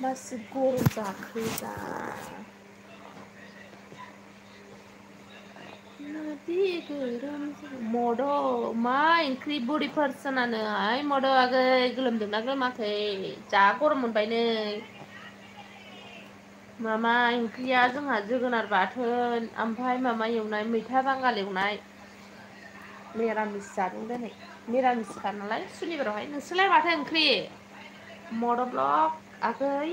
मासे गरम जाखोजा मद मा ओंख्रि बुरि पार्सनानो आइ मद आगै गोलोमदोंना गोलोमाखै जा गरम मोनबाय नै मामा ओंख्रिया जोंहा जोगोनार बाथोन ओमफ्राय मामा एवनाय मैथा बांगाल एवनाय मिरामिस जादों दिनै मिरामिसखा नालाय सुनिबारावहाय नोंसोरलाय माथो ओंख्रि मदब्लक आगै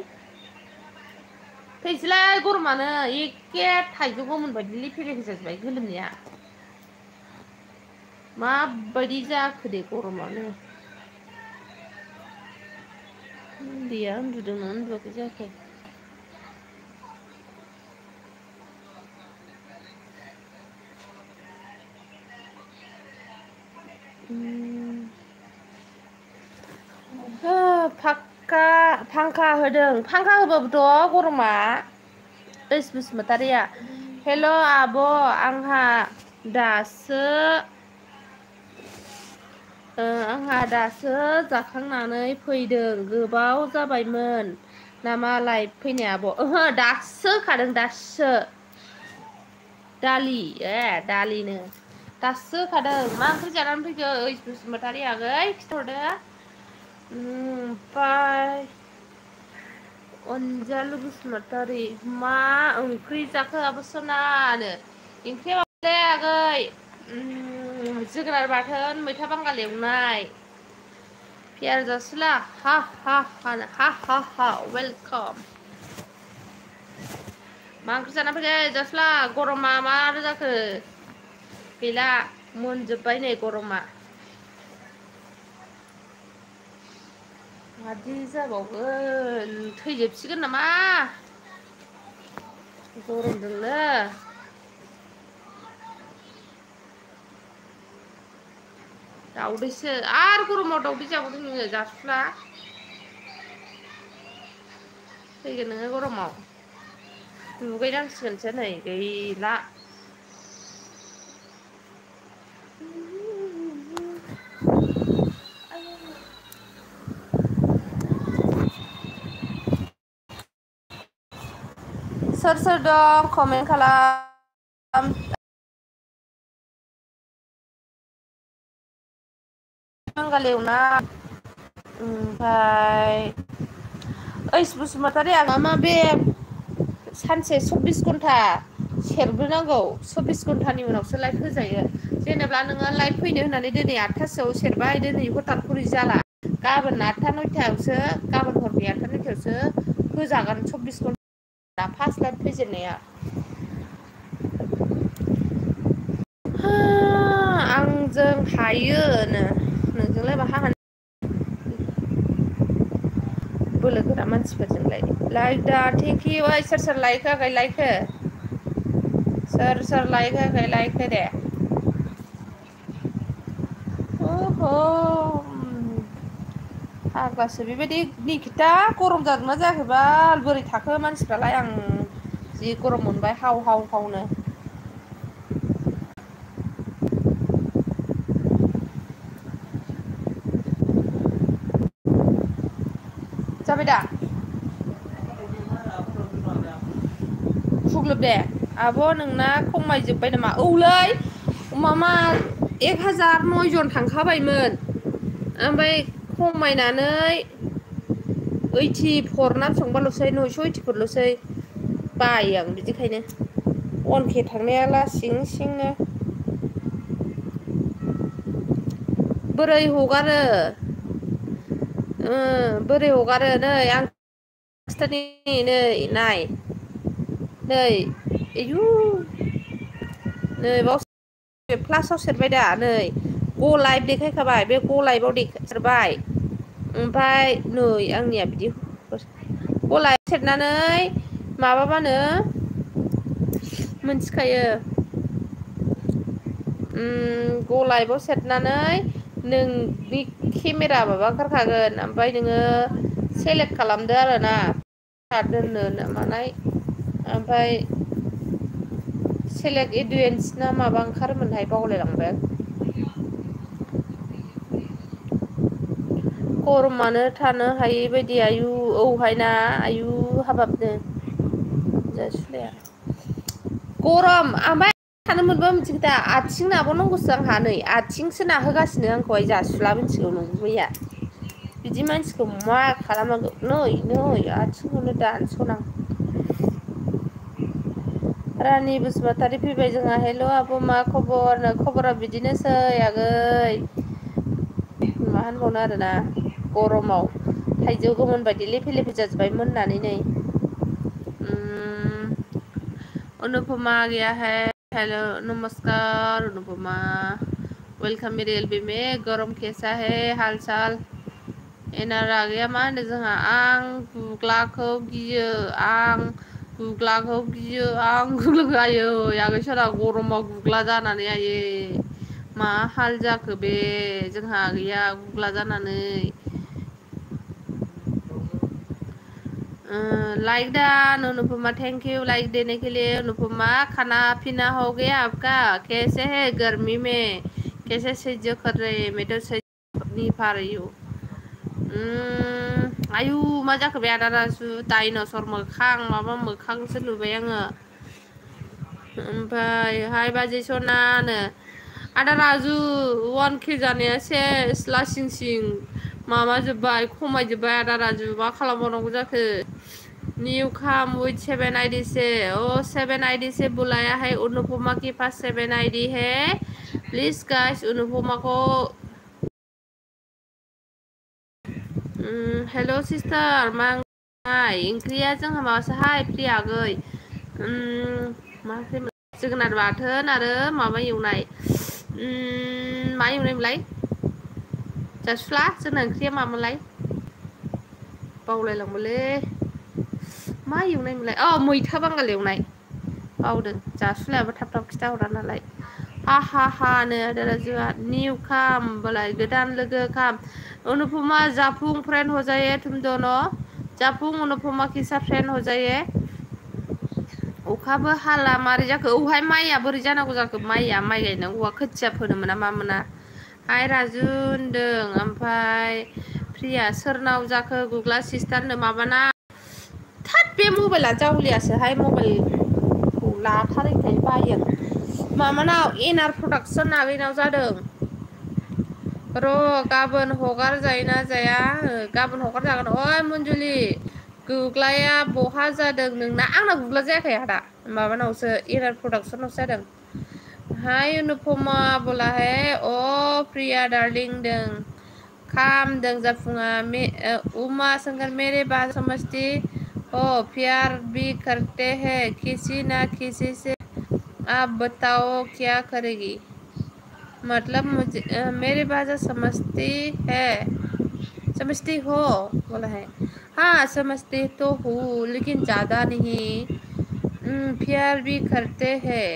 थैसैलाय गरमानो एखे थाइजौ गोमोन बायदि लेफे लेफे जाजोब्बाय गोलोमनाया माबायदि जाखो दे गरमानो उन्दैया उन्दुदोंना उन्दुवाखै जाखो फांखा होदों फांखा होबाबोथ' गरमा ओइस बसुमतारिया हेल' आब' आंहा दासो जाखांनानै फैदों गोबाव जाबायमोन नामा लाइभ फैनाय आब' ओहो दासो होखादों दासो दालिनो दासो होखादों मा ओंख्रि जानानै फैखो ओइस बसुमतारी आगै खिथाहरदो ओमफ्राय अनजालु बसुमतारी मा ओंख्रि जाखो आब' सनानो ओंख्रिया माबालै आगै जोगोनार बाथोन मैथा बांगाल एवनाय पियार जासुला हा वेलकाम मा ओंख्रि जाना फैखो जासुला गरमा मार जाखो गैला मोनजोब्बाय नै गरमा मादि जाबावगोन थैजोबसिगोन नामा गरमजोंनो दाउदैसो आरो गरमाव दाउदै जाबावदों नोङो जासुला थैगोन नोङो गरमाव दुगैनांसिगोनसो नै गैला सोर सोर दं कमेन्ट खालाम बांगाल एवनाय ओमफ्राय ओइस बसुमतारी आंहा मा बे सानसे 24 घन्टा सेरग्रोनांगौ 24 घन्टानि उनावसो लाइभ होजायो जेनेबा नोङो लाइभ फैनो होननानै दिनै 8थासोआव सेरबाय दिनै हथात खरि जाला गाबोन 8था 9थायावसो गाबोन हरनि 8था 9थायावसो होजागोन 24 घन्टा फार्स्ट लाइभ फैजेननाया आंजों हायोनो नोंजोंलाय माहा हानो बोलो गोरा मानसिफोरजोंलाय लाइक दा थेंक इउ ओइ सोर सोर लाइक होआखै लाइक हो सोर लाइक होआखै लाइक हो दे फाग्लासो बेबायदि निखिथा गरम जादोंना जायाखैबाल बोरै थाखो मानसिफ्रालाय आं जि गरम मोनबाय हाव हावनो जाबाय दा फुग्लोब दे आब' नोंना खमायजोब्बाय नामा औलै मामा 1009 जन थांखाबायमोन ओमफ्राय खमायनानै 84 ना बेसेबांबाल'सै 984ल'सै बायो आं बिदिखायनो अनखे थांनायाला सिंनो बोरै हगारो बोरै हगारो नै आं खिथानि नै नाय नै आयु नै बाव प्लासाव सेरबाय दा नै ग लाइभ देखायखाबाय बे ग लाइभआव सेरबाय ओमफ्राय नै आंनिया बिदि गलाय सेरनानै माबाबानो मोनथिखायो ग लाइभआव सेरनानै नोंनि केमेरा माबा ओंखारखागोन ओमफ्राय नोङो सेलेक्ट खालामदो आरोना दोननो मानाय ओमफ्राय सेलेक्ट एडुएन्स ना माबा ओंखारोमोनहाय बावलायलांबाय गरमानो थानो हायै बायदि आयु औहायना आयु हाबाबनो जासुलाया गरम ओमफ्राय थानो मोनबा मोनसे खोथा आथिं नाबावनांगौसो आंहा नै आथिंसो नाहोगासिनो आंखौहाय जासुला मिथिगौ नंगौ मैया बिदि मानसिखौ मा खालामनांगौ नै आथिंखौनो दानस'नां रानि बसुमतारी फैबाय जोंहा हेल' आब' मा खबर खबरा बिदिनोसै आगै मा होनबावनो आरोना गरमाव थाइजौ गोमोन बायदि लेफे लेफे जाजोब्बाय मोननानै नै अनुपमा आ गया है हेलो नमस्कार अनुपमा वेलकाम मेरे एलबी में गरम कैसा है हाल चाल एनार आगैया मा होनो जोंहा आं गुग्लाखौ गियो आं गुग्लाखौ गियो आं गुग्लाखौ आयो आगै सारा गरमाव गुग्ला जानानै आयै मा हाल जाखो बे जोंहा आगैया गुग्ला जानानै like Don Anupama thank you like देने के लिए अनुपमा खाना पीना हो गया आपका कैसे है गर्मी में कैसे सह्य कर रहे मैं तो सह्य नहीं पा रही हूँ आयु मा जाखो बे आदा राजु डाइनसर मोखां माबा मोखांसो नुबाय आङो ओमफ्राय हाय बाजै सनानो आदा राजु 1K जानाया सेस लासिं सिं माबा जोब्बाय खमायजोब्बाय आदा राजु मा खालामबावनांगौ जाखो न्यू कम विथ 7 आईडी से ओ 7 आईडी से बुलाया है अनुपमा के पास 7 आईडी है प्लीज गाइस अनुपमा को हेलो सिस्टार मा ओंख्रिया जोंहा माबासोहाय फ्रि आगै मा ओंख्रिमोन जोगोनार बाथोन आरो माबा एवनाय मा एवनायमोनलाय जासुला जोंना ओंख्रिया मामोनलाय बावलायलांबायलै मा एवनायमोनलाय मैथा बांगाल एवनाय बावदों जासुलायाबो थाब थाब खिथाहरा नालाय हा नो आदा राजुआ न्यू काम बोलाय गोदान लोगो काम अनुपमा जाफुं फ्रेंड हो जाए तुम दोनों जाफुं अनुपमा के साथ फ्रेंड हो जाए अखाबो हाला मारै जाखो औहाय माइया बोरै जानांगौ जाखो माइया माइ गायनांगौआ खोथिया फोनो मोना मा मोना हाय राजु होनदों ओमफ्राय प्रिया सोरनाव जाखो गुग्ला सिस्टारनो माबाना थाद बे मबाइला जावलियासोहाय मबाइलखौ लाथारैखाय बायो माबानाव एनआर प्रडाक्सन आगैनाव जादों र' गाबोन हगार जायोना जाया गाबोन हगार जागोन ओइ मन्जुलि गुग्लाया बहा जादों नोंना आंना गुग्ला जायाखै आदा माबानावसो एनआर प्रडाक्सनावसो जादों हाय अनुपमा बोला है प्रिया डार्लिंग दों खामदों जाफुङा उमा शंकर मेरे बात समझती हो प्यार भी करते हैं किसी ना किसी से आप बताओ क्या करेगी मतलब मुझे मेरी बात समझती है समझती हो बोला है हाँ समझती तो हूँ लेकिन ज़्यादा नहीं प्यार भी करते हैं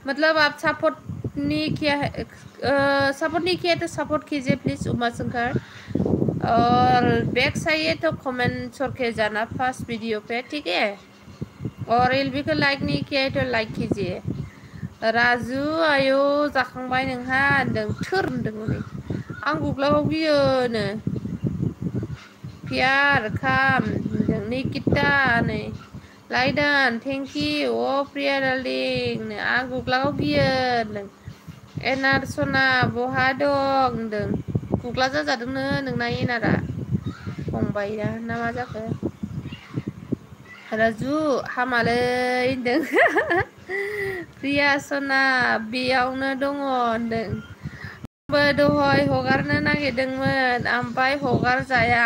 मतलब आप सपोर्ट नहीं किया है सपोर्ट नहीं किया तो सपोर्ट कीजिए प्लीज़ उमा शंकर और बैक चाहिए तो कमेंट करके जाना फर्स्ट वीडियो पे ठीक है और एलबी को लाइक नहीं किया है तो लाइक कीजिए राजु आयौ जाखांबाय नोंहा होनदों थोर होनदों नै आं गुग्लाखौ गियोनो प्यार खाम होनदों निकिता नै लाइदान थेंक इउ प्रिया डार्लिं आं गुग्लाखौ गियो होनदों एनार सना बहा दं होनदों गुग्ला जाजादोंनो नोंना एनारा फंबाय ना मा जाखो राजु हामालै होनदों प्रिया सना बेयावनो दङ होनदों आंबो दहाय हगारनो नागिरदोंमोन ओमफ्राय हगार जाया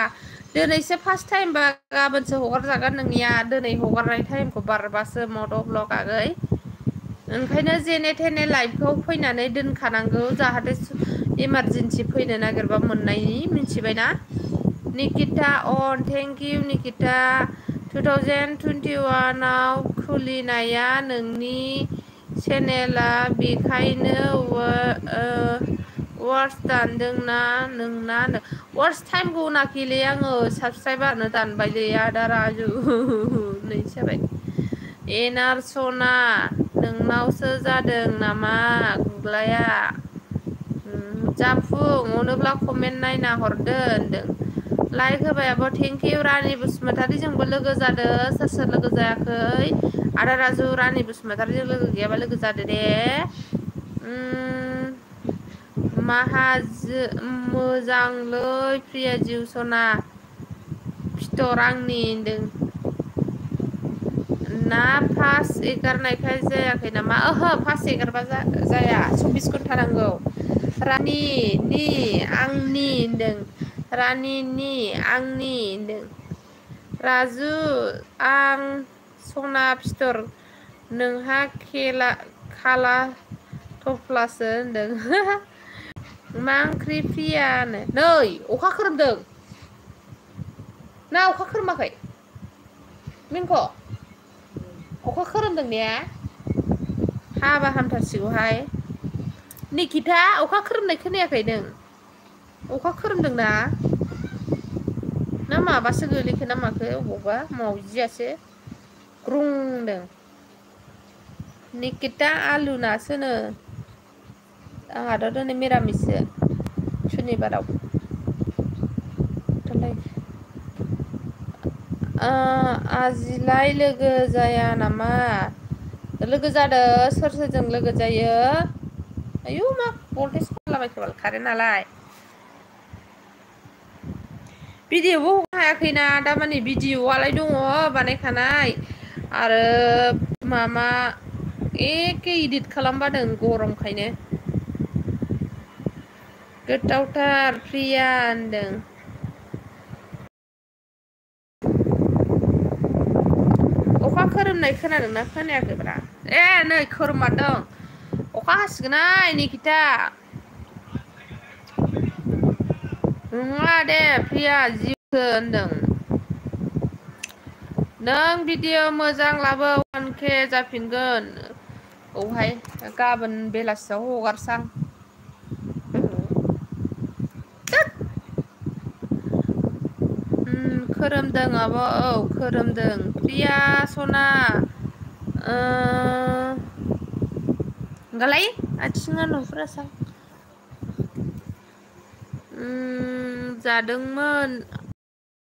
दिनैसो फार्स्ट टाइम बा गाबोनसो हगारजागोन नोंनिया दिनै हगारनाय टाइमखौ बारबासो मद' ब्लग आगै ओंखायनो जेने थेने लाइभखौ फैनानै दोनखानांगौ जाहाथे इमारजेन्सि फैनो नागिरबा मोननायनि मिथिबायना निकिता अन थेंक इउ निकिता 2021 आव खुलिनाया नोंनि चेनेला बेखायनो वार्स दानदोंना नोंना वार्स टाइमखौ नाखिलै आङो साबसक्राइबारनो दानबायलै आदा राजु नै जाबाय एनार सना नोंनावसो जादों नामा गुग्लाया जाफुं अनोब्ला कमेन्ट नायना हरदो होनदों लाइक होबाय आब' थेंक इउ रानि बसुमतारिजोंबो लोगो जादो सोर सोर लोगो जायाखै आदा राजु रानि बसुमतारिजों लोगो गैयाबा लोगो जादो दे मोजांलै प्रिया जिउ सना फिथर आंनि होनदों ना फार्स्ट एगारनायखाय जायाखै नामा ओहो फार्स्ट एगारबा जाया 24 घन्टा नांगौ रानि नि आंनि होनदों रानिनि आंनि होनदों राजु आं सना फिथर नोंहा खाला थफ्लासो होनदों मा ओंख्रि प्रियानो नै अखा खोरोमदों ना अखा खोरोमाखै मिंख' अखा खोरोमदों ने हाबा हामथारसिगौहाय निकिता अखा खोरोमनाय खोनायाखै नों अखा खोरोमदोंना ना माबासो गोलैखो ना माखो अबावबा मावजियासो ग्रुंदों निकिता आलु नासोनो आंहाथ' दिनै मिरामिससो सुनिबाराव आजिलाय लोगो जाया नामा लोगो जादों सोर सोरजों लोगो जायो आयु मा भल्टेज खालामलाबायखोबाल कारेन्टआलाय भिडिअबो हरनो हायाखैना दामानि भिडिअआलाय दङ बानायखानाय आरो मामा एखे इदिट खालामबादों गरमखायनो गोथावथार प्रिया होनदों अखा खोरोमनाय खोनादोंना खोनायाखैब्रा ए नै खोरोममारदों अखा हासिगोनहाय निकिता नङा दे प्रिया जिउसो होनदों नों भिडिअ मोजां लाबो 1K जाफिनगोन औहाय गाबोन बेलासियाव हगारसां खोरोमदों आब' औ खोरोमदों प्रिया सना गालाय आथिङा नुहुरासां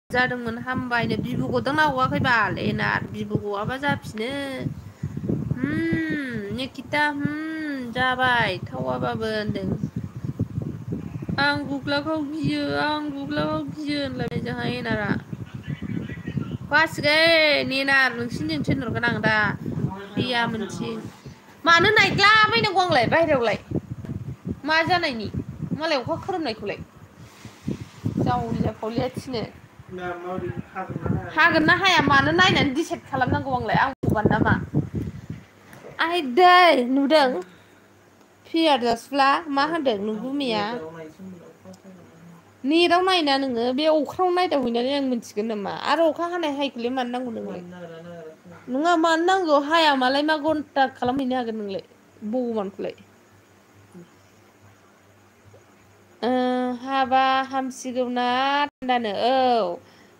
जादोंमोन हामबायनो बिबु गदोंना गवाखै बाल एनार बिबु गवाबा जाफिनो निकिता जाबाय थावाबाबो होनदों आं गुग्लाखौ गियो होनलायबाय जोंहा एनारा बासिगोन एनार नोंसिनिजों थिनहरगोन आं दा प्रिया मोनथिं मानो नायद्लाबायनांगौ आंलाय बाहेरायावलाय मा जानायनि मालाय अखा खोरोमनायखौलाय जावलिया फावलिया थिनो हागोन ना हाया मानो नायनानै डिसाइड खालामनांगौ आंलाय आं हगार नामा आइदै नुदों फियार जासुला मा होनदों नोंगुमैया नेटाव नायना नोङो बे अख्राङाव नायदावहैनानै आं मिथिगोन नामा आरो अखा हानाय हायखौलाय मानो नांगौ नोंलाय नङा मानो नांगौ हाया मालाय मा घन्टा खालामहैनो हागोन नोंलाय भगबानखौलाय हाबा हामसिगौना थान्दानो औ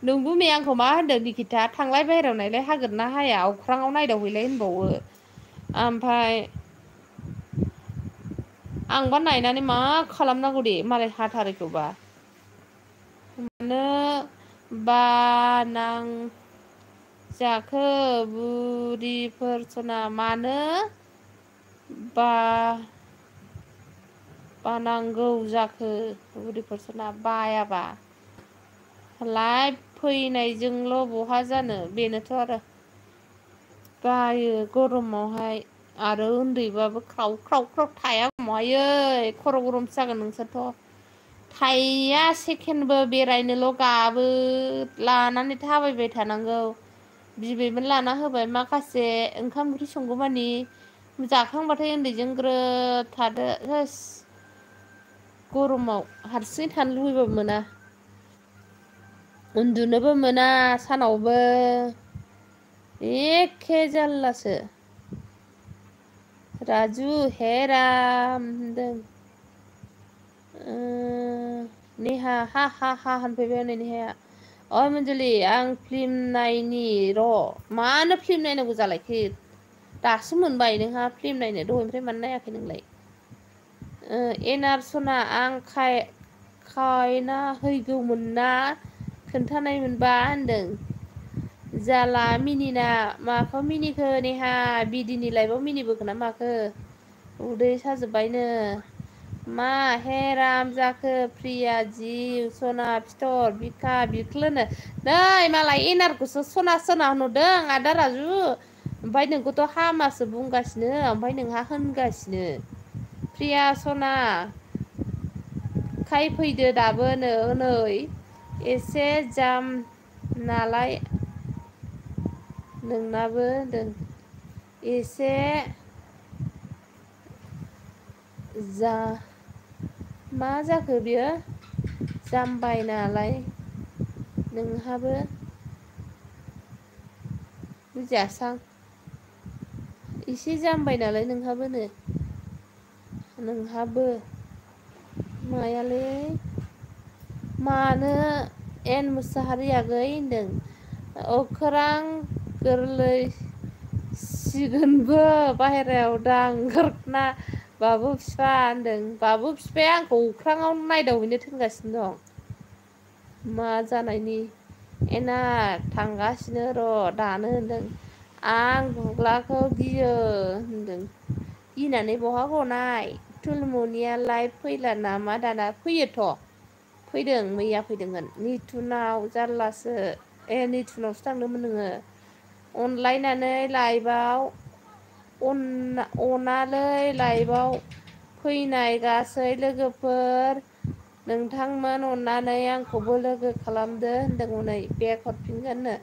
नोंगुमै आंखौ मा होनदों निकिता थांलाय बाहेरायाव नायलाय हागोन ना हाया अख्राङाव नायदावहैलाय होनबावो ओमफ्राय आंबा नायनानै मा खालामनांगौ दे मालाय हाथारैखौबा मानो बानां जाखो बुरिफोर सना मानो बानांगौ जाखो बुरिफोर सना बायाबा लाइभ फैनायजोंल' बहा जानो बेनोथ' आरो बायो गरमावहाय आरो उन्दैबाबो ख्राव ख्राव ख्राव थाया गमायै खर' गरमसो जागोन नोंसोरथ' थाया सेकेन्डबो बेरायनोल' गाबो लानानै थाबायबाय थानांगौ बिबैमोन लाना होबाय माखासे ओंखाम ओंख्रि संगौमानि जाखांबाथाय उन्दैजों ग्रोब थादो होस गरमाव हारसिङै थानो लुबैबाबो मोना उन्दुनोबो मोना सानावबो एखे जारलासो राजु हेराम होनदों नेहा हा हा हा होनफैबाय हनै नेहाया अ मन्जुलि आं फिल्म नायनि र' मानो फिल्म नायनांगौ जालायखो दासो मोनबाय नोंहा फिल्म नायनो दहायनिफ्राय मानो नायाखै नोंलाय एनारसना आं खायना हैगौमोन ना खोन्थानायमोनबा होनदों जाला मिनिना माखौ मिनिखो नेहा बिदिनि लाइफआव मिनिबोखो ना माखो उदै साजोब्बायनो मा हेराम जाखो प्रिया जिउ सना फिथर बिखा बिख्लोनो नै मालाय एनारखौसो सना सना होनहरदों आदा राजु ओमफ्राय नोंखौथ' हामासो बुंगासिनो ओमफ्राय नोंहा होनगासिनो प्रिया सना खाय फैदो दाबोनो नै एसे जाम नालाय नोंनाबो होनदों एसे जा मा जाखो बियो जामबाय नालाय नोंहाबो बुजियासां एसे जामबाय नालाय नोंहाबोनो नोंहाबो मायालै मानो एन मुसाहारि आगै होनदों अखोरां गोरलै सिगोनबो बाहेरायाव दांगारना बाबु फिफा होनदों बाबु फिफाया आंखौ अख्राङाव नायदावहैनो थिनगासिनो दं मा जानायनि एना थांगासिनो र' दानो होनदों आं गुग्लाखौ गियो होनदों गिनानै बहा गनाय थुलमुनियालाय फैला नामा दाना फैयोथ' फैदों मैया फैदोंमोन निथुनाव जारलासो निथुनावसो थांदोंमोन नोङो अनलायनानै लाइभआव अनालै लाइभआव फैनाय गासै लोगोफोर नोंथांमोन अननानै आंखौबो लोगो खालामदो होनदों हनै बेग हरफिनगोननो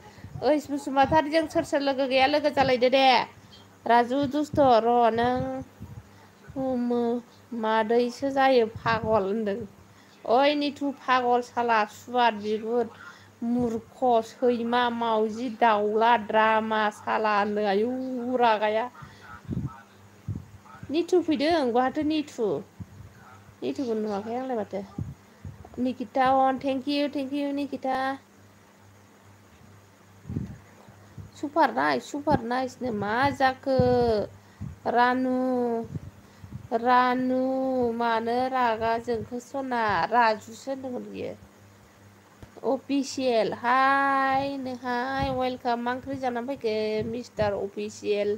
ओइस बसुमतारिजों सोर सोर लोगो गैया लोगो जालायदो दे राजु दुस्थ' र' नों मादैसो जायो फाग्ल होनदों ओइ निथु फाग्ल साला सुवार बिगुर मुरख सैमा मावजि दाउला द्रामा साला होनदों आयु रागाया निथु फैदों बहाथो निथुखौ नुवाखै आंलाय माथो निकिता अन थेंक इउ निकिता सुपार नाइसनो मा जाखो रानु मानो रागा जोंखो सना राजुसो होनदोंमोन बियो अफिसियेल हाय वेलकाम मा ओंख्रि जानानै फैखो मिस्टार अफिसियेल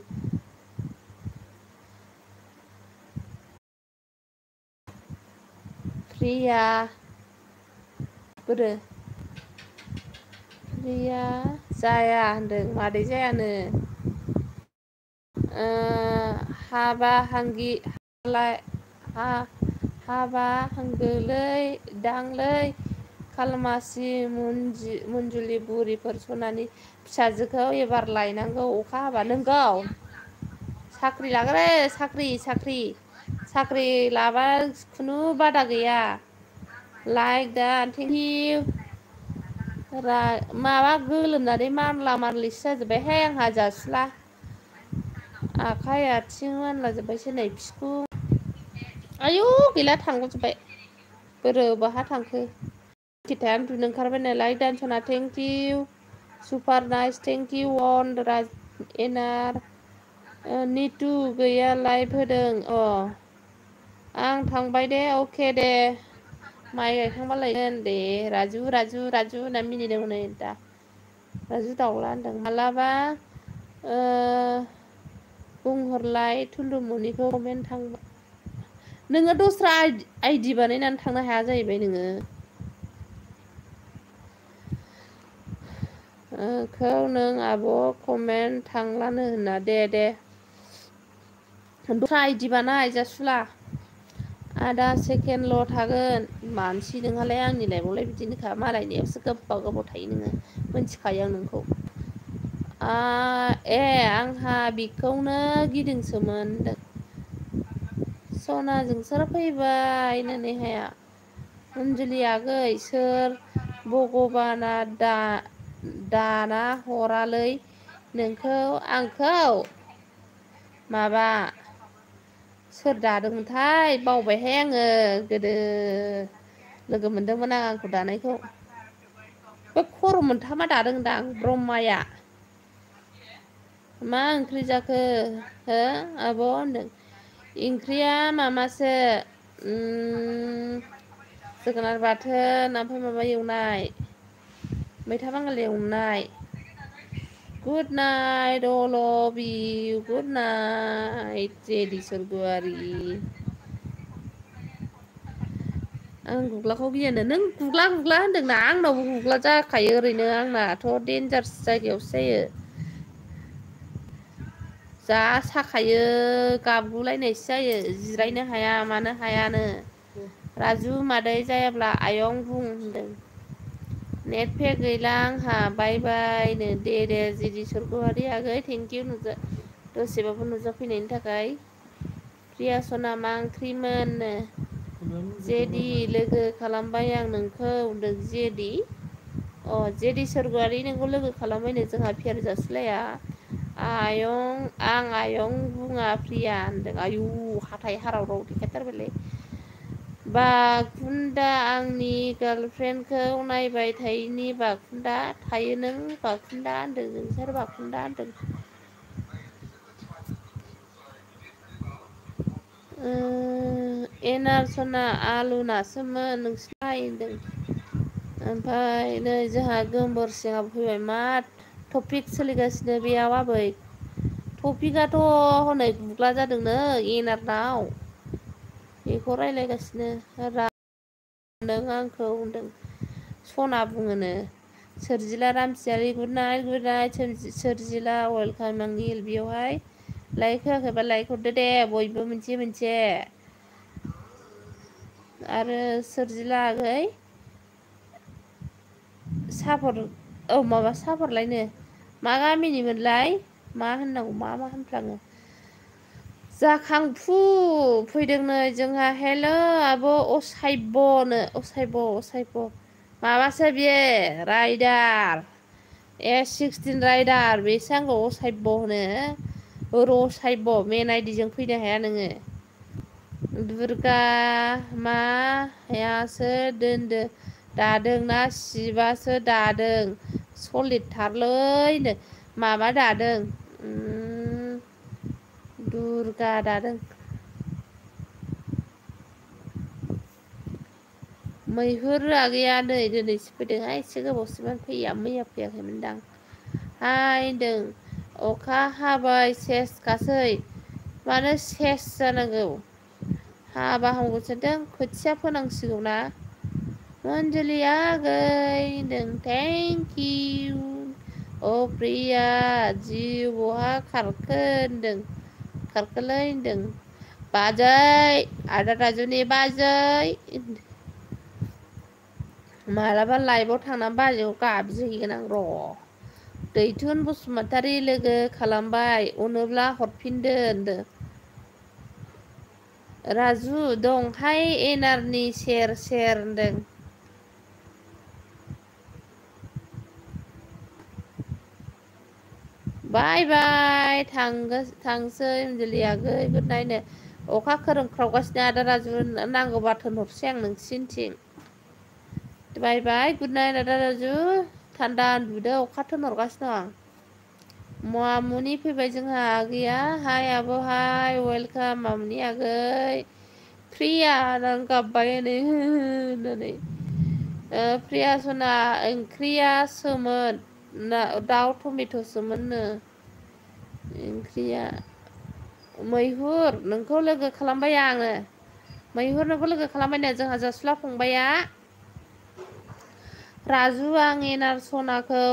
प्रिया बोरो प्रिया जाया होनदों मादै जायानो हाबा हांगोलै दांलै खालमासि मन्जुलि बुरिफोर सनानि फिसाजोखौ एबार लायनांगौ अखा हाबा नोंगौ साख्रि लागोन साख्रि लाबा खुनु बादा गैया लाइक दा थेंक इउ माबा गोलोमनानै मानला मानलिसो जाजोब्बायहाय आंहा जासुला आखाइ आथिं मानलाजोब्बायसो नै आयु गैला थांग'जोबबाय बोरो बहा थांखो खिथाया उन्दुनो ओंखारबाय नालाय दानसना thank you super nice thank you अन एनार निटु गैया लाइभ होदों आं थांबाय दे अके दे माइ गायखांबा लायगोन दे राजु होनना मिनिदों हनै दा राजु दावला होनदों मालाबा बुंहरलाय थुलुमनिखौ कमेन्ट थांबा नोङो दस्रा आइडि बानायनानै थांनो हाया जाहैबाय नोङो नों आब' कमेन्ट थांलानो होनना दे दस्रा आइडि बानाय जासुला आधा सेकेन्डल' थागोन मानसि नोंहालाय आंनि लाइफआवलाय बिदिनोखा मालायनियावसो गोबाव थायो नोङो मिथिखायो आं नोंखौ आंहा बिखौनो गिदोंसोमोन सनाजों सोर फैबाय नेहाया अनजुलि आगै सोर भगबाना दाना हरालै नोंखौ आंखौ माबा सोर दादोंमोनथाय बावबायहाय आङो गोदो लोगो मोनदोंमोन आं आंखौ दानायखौ बे खर' मोनथामा दादोंदां ब्रह्माया मा ओंख्रि जाखो हो आब' होनदों ओंख्रिया मामासो जोगोनार बाथोन ओमफ्राय माबा एवनाय मैथा बांगाल एवनाय good night all of you good night जेदि सरग'यारि आं गुग्लाखौ गियानो नों गुग्ला गुग्ला होनदोंना आंनावबो गुग्ला जाखायो ओरैनो आंनाथ' देन्जारसो जायगायावसो जायो जा साखायो गाबगुलायनायसो जायो जिरायनो हाया मानो हायानो राजु मादै जायाब्ला आयं बुं होनदों नेट पेक गैला आंहा बाय बायनो दे जिदि सरग'यारि आगै थेंकिउ नुजा दसेबाबो नुजाफैनायनि थाखाय प्रिया सना मा ओंख्रिमोननो जेदि लोगो खालामबाय आं नोंखौ होनदों जेदि अ जेदि सोरगोयारि नोंखौ लोगो खालामबायनो जोंहा फेर जासिलाया आयं आं आयं बुङा प्रिया होनदों आयु हाथाय हाराव देखायथारबायलै बाखुन्दा आंनि गार्लफ्रेन्डखौ नायबाय थायिनि बाखुन्दा थायो नों बाखुन्दा होनदों नोंसोर बाखुन्दा होनदों एनारसना आलु नासोमोन नोंसोरलाय होनदों ओमफ्राय नै जोंहा गोबोरसिङाव फैबाय मा टपिक सोलिगासिनो बेयाव आबै टपिकआथ' हनै गुग्ला जादोंनो एनारनाव बेखौ रायज्लायगासिनो नों आंखौ होनदों सना बुङोनो सोरजिला रामसियारि गुड नाइट सोरजिला वेलकाम आंनि बेयावहाय लाइक होआखैबा लाइक हरदो दे बयबो मोनसे आरो सोरजिला आगै सापर औ माबा सापरलायनो मा गामिनिमोनलाय मा होननांगौ मा होनफ्लाङो जाखांफु फैदों नै जोंहा हेल' आब' असायब माबासो बियो राइडार S16 राइडार बेसो आंखौ असायब होनो रसायब मेन आइडिजों फैनो हाया नोङो दुर्गा मायासो दोनदो दादोंना सिबासो दादों सलिदथारलैनो माबा दादों दुर्गा दादों मैहुर आगैया नै दिनैसो फैदोंहाय एसे गोबावसोमोन फैया मैया फैयाखैमोनदां हाय होनदों अखा हाबाय सेसखासै मानो सेस जानांगौ हाबा हामगौ सानदों खोथिया फोनांसिगौ ना अनजलि आगै होनदों थेंकिउ अ प्रिया जिउ बहा खारखो होनदों खारखोलै होनदों बाजै आदा राजुनि बाजै मालाबा लाइभआव थांनानै बाजैखौ गाबज्रिहैगोन आं र' दैथुन बसुमतारी लोगो खालामबाय अनोब्ला हरफिनदो होनदों राजु दंहाय एनारनि सेर सेर होनदों बाय बाय थांसै अनजलि आगै गुड नाइटनो अखा खोरोमख्रावगासिनो आदा राजु नांगौबा थोनहरसै आं नोंसिनिथिं बाय बाय गुड नाइट आदा राजु थान्दा उन्दुदो अखा थोनहरगासिनो दं मामुनि फैबाय जोंहा आगैया हाय आब' हाय वेलकाम मामुनि आगै प्रिया होननानै गाबबाय हनै होननानै प्रिया सना ओंख्रिया सोमोन दाउ टमेट'सोमोननो ओंख्रिया मैहुर नोंखौ लोगो खालामबाय आङो मैहुर नोंखौ लोगो खालामबायनो जोंहा जस्ला फंबाया राजु आं एनार सनाखौ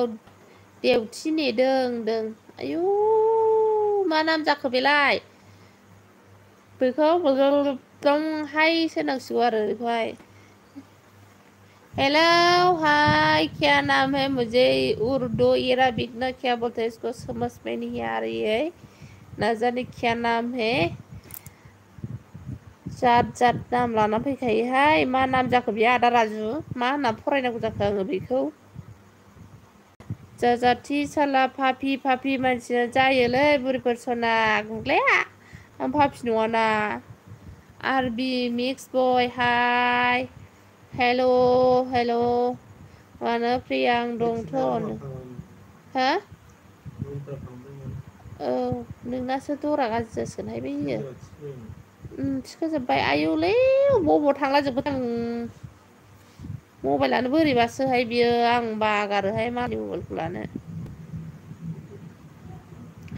देवथि नेदों होनदों आयु मा नाम जाखो बेलाय बेखौ एकदमहाय सोनांसिगौ आरो बेखौहाय हेलो हाय क्या नाम है मुझे उर्दू अरबिक ना क्या बोलते हैं इसको समझ में नहीं आ रही है ना जाने क्या नाम है जात नाम लाना फैखायोहाय मा नाम जाखो बे आदा राजु मा होनना फरायनांगौ जाखो आङो बेखौ जाजाथि साला फाफि मानसिया जायोलै बुरिफोर सना गुग्लाया आं फाफि नङाना आरबि मिक्स बय हाय हेल' हेल' मानो फ्रिया आं दंथ' हो औ नोंनासो दरा गाज्रि जासिगोनहाय बैयो थिखोजोब्बाय आयौलै बबाव थांला जोबखो आं मबाइलानो बोरैबासोहाय बियो आं बागारोहाय मालायनि मबाइलखौ लानो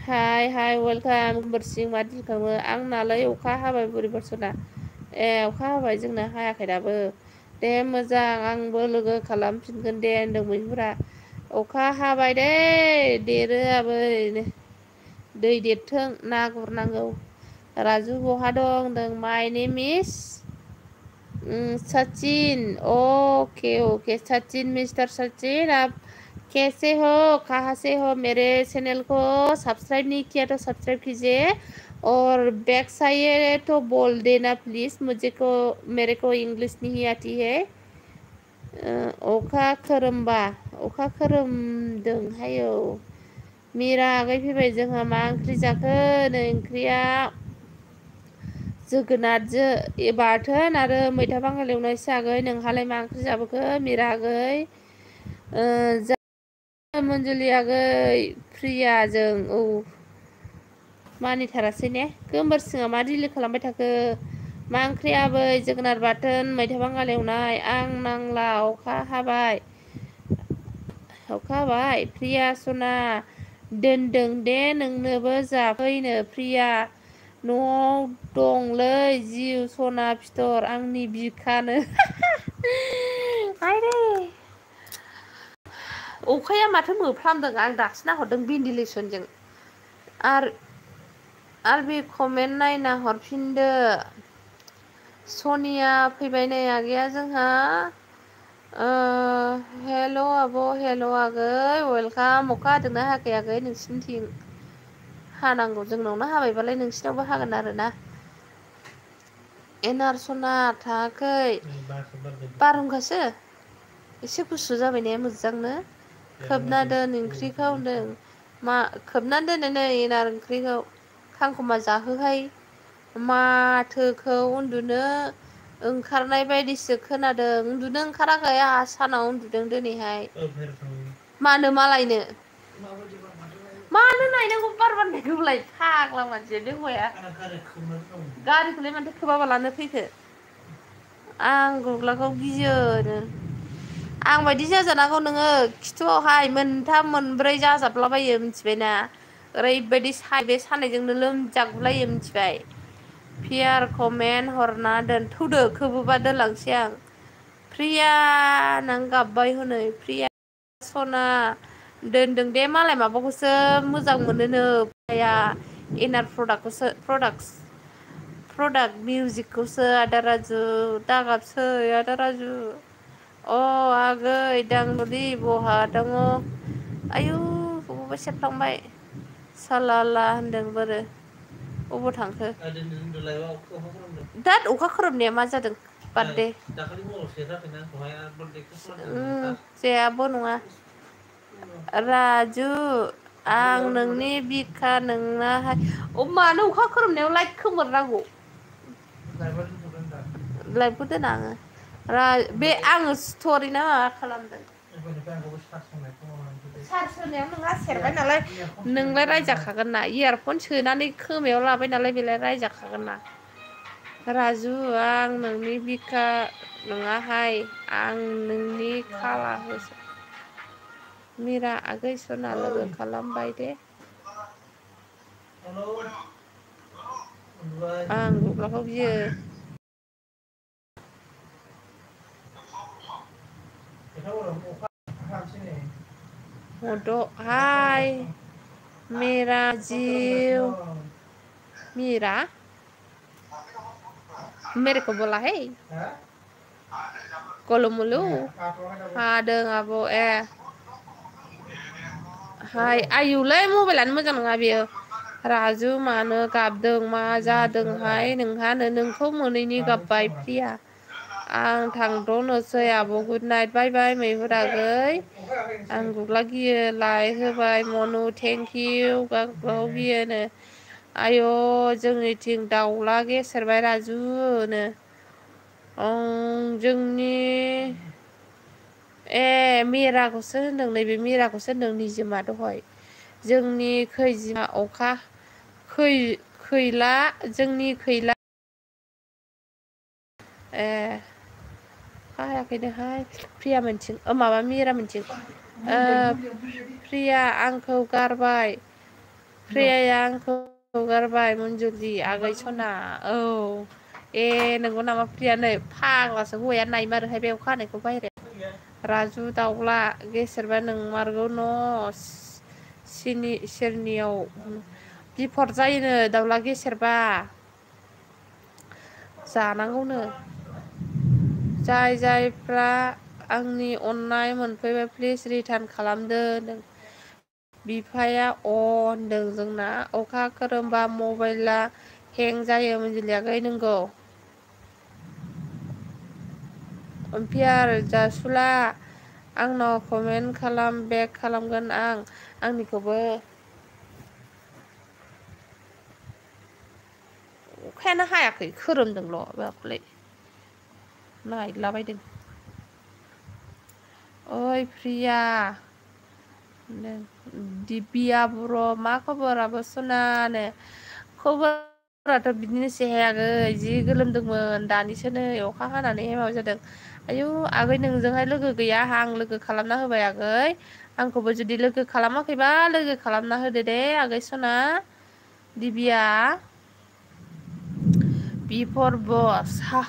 हाय हाय वेलकाम बोरसिं मा दिल खालामो आंनालाय अखा हाबाय बोरैबासना अखा हाबाय जोंना हायाखै दाबो दे मोजां आंबो लोगो खालामफिनगोन दे होनदों मैफ्रा अखा हाबाय दे देरो आबै दै देरथों ना गुरनांगौ राजु बहा दं होनदों my name is Sachin okay okay Sachin mister Sachin आप कैसे हो कहाँ से हो मेरे चैनल को सब्सक्राइब नहीं किया तो सब्सक्राइब कीजिए और बैक साइड तो बोल देना प्लीज़ मुझे को मेरे को इंग्लिश नहीं आती है अखा खोरोमबा अखा खोरोमदोंहाय औ मिरा आगै फैबाय जोंहा मा ओंख्रि जाखो नै ओंख्रिया जोगोनारजो बाथोन आरो मैथा बांगाल एवनायसो आगै नोंहालाय मा ओंख्रि जाबोखो मिरा आगै मन्जुलि आगै प्रियाजों औ मानिथारासै ने गोमबोरसिङा मा रिलि खालामबाय थाखो मा ओंख्रि आबै जोगोनार बाथोन मैथा बांगाल एवनाय आं नांला अखा हाबाय अखा हाबाय प्रिया सना दोनदों दे नोंनोबो जाफैनो प्रिया न'आव दंलै जिउ सना फिथर आंनि बिखानो आइदै अखाया माथो मोफ्लामदों आं दासो नाहरदों भेन्टिलेसनजों आरो बे कमेन्ट नायना हरफिनदो सनिया फैबाय नै आगैया जोंहा हेल' आब' हेल' आगै वेलकाम अखा हादोंना हायाखै आगै नोंसिनिथिं हानांगौ जोंनावनो हाबायबालाय नोंसिनावबो हागोन आरोना एनार सना थाङाखै बारहुंखासो एसे गुसु जाबाय ने मोजांनो खोबना दोन ओंख्रिखौ होनदों मा खोबनानै दोनो नै एनार ओंख्रिखौ खांखमा जाहोहाय माथोखौ उन्दुनो ओंखारनाय बायदिसो खोनादों उन्दुनो ओंखाराखै आंहा सानाव उन्दुदों दिनैहाय मानो मालायनो मानो नायनांगौ बार बारनायखौलाय फाग्ला मानसि बे हौवाया गारिखौलाय मानोथो खोबाबालानो फैखो आं गग्लाखौ गियोनो आं बायदि जाजानांगौ नोङो खिथुआवहाय मोनथाम मोनब्रै जाजाबलाबायो मिथिबायना ओरैबायदि बे सानायजोंनो लोमजागुलायो मिथिबाय पियार कमेन्ट हरना दोन थौदो खोबोबा दोनलांसै आं प्रिया नों गाबबाय हनै प्रिया सना दोनदों दे मालाय माबाखौसो मोजां मोनोनो आया इनार प्रडाक्ट मिउजिकखौसो आदा राजु दागाबसै आदा राजु अ आगै दांदुलि बहा दङ आयु बबावबा सेरलांबाय सालाला होनदों बोरो अबाव थांखो दा अखा खोरोमनाया मा जादों बारदे जेबो नङा राजु आं नोंनि बिखा नोंनाहाय मानो अखा खोरोमनायाव लाइट खोमोरनांगौ लाइटबो दोना आङो बे आङो स्टरि ना माबा खालामदों चार्ज होनायाव नोंहा सेरबाय नालाय नोंलाय रायजाखागोन ना इयारफन सोनानै खोमायाव लाबाय नालाय बेलाय रायजाखागोन ना राजु आं नोंनि बिखा नङाहाय आं नोंनि खाला होसो मिरा आगै सना लोगो खालामबाय दे आं गग्लाखौ गियो मद' हाय मेरा जिउ मीरा मेरे को बोला है गोलु मोलु हादों आब' हाय आयुलै मबाइलानो मोजां नङा बेयो राजु मानो गाबदों मा जादोंहाय नोंहानो नोंखौ मोनैनि गाबबाय प्रिया आं थांथ'नोसै आब' गुड नाइट बाय बाय मैहुर आगै आं गग्ला गियो लाइक होबाय मनु थेंकिउ गावखौ गियोनो आय' जोंनिथिं दाउला गेसेेरबाय राजुनो जोंनि मिराखौसो होनदों नैबे मिराखौसो होनदों निजोमा दहाय जोंनि खैजिमा अखा खैला जोंनि खैला अखा हायाखैनोहाय प्रिया मोनथिं माबा मिरा मोनथिं प्रिया आंखौ गारबाय प्रियाया आंखौ गारबाय मन्जुलि आगै सना औ नोंगौ नामा प्रिया नै फाग्लासो हौवाया नायमारोहाय बे अखा हानायखौ बाहेरायाव राजु दाउला गेसेेरबा नोंमारगौ न' सेरनियाव बिफद जायोनो दाउला गेसेेरबा जानांगौनो जायफ्रा आंनि अननाय मोनफैबाय प्लिज रिटार्न खालामदो बिफाया होनदों जोंना अखा खोरोमबा मबाइला हें जायो मन्जुलि आगै नोंगौ ओमफियार जासुला आंनाव कमेन्ट खालाम बेक खालामगोन आं आंनिखौबो अखायानो हायाखै खोरोमदोंल' बाबलाय नायलाबायदों ओइ प्रिया दिबिया बर' मा खबराबो सनानो खबराथ' बिदिनोसैहाय आगै जि गोलोमदोंमोन दानिसो नै अखा हानानैहाय माबा जादों आयु आगै नोंजोंहाय लोगो गैया आं लोगो खालामना होबाय आगै आंखौबो जुदि लोगो खालामाखैबा लोगो खालामना होदो दे आगै सना दिबिया बिफर बस हा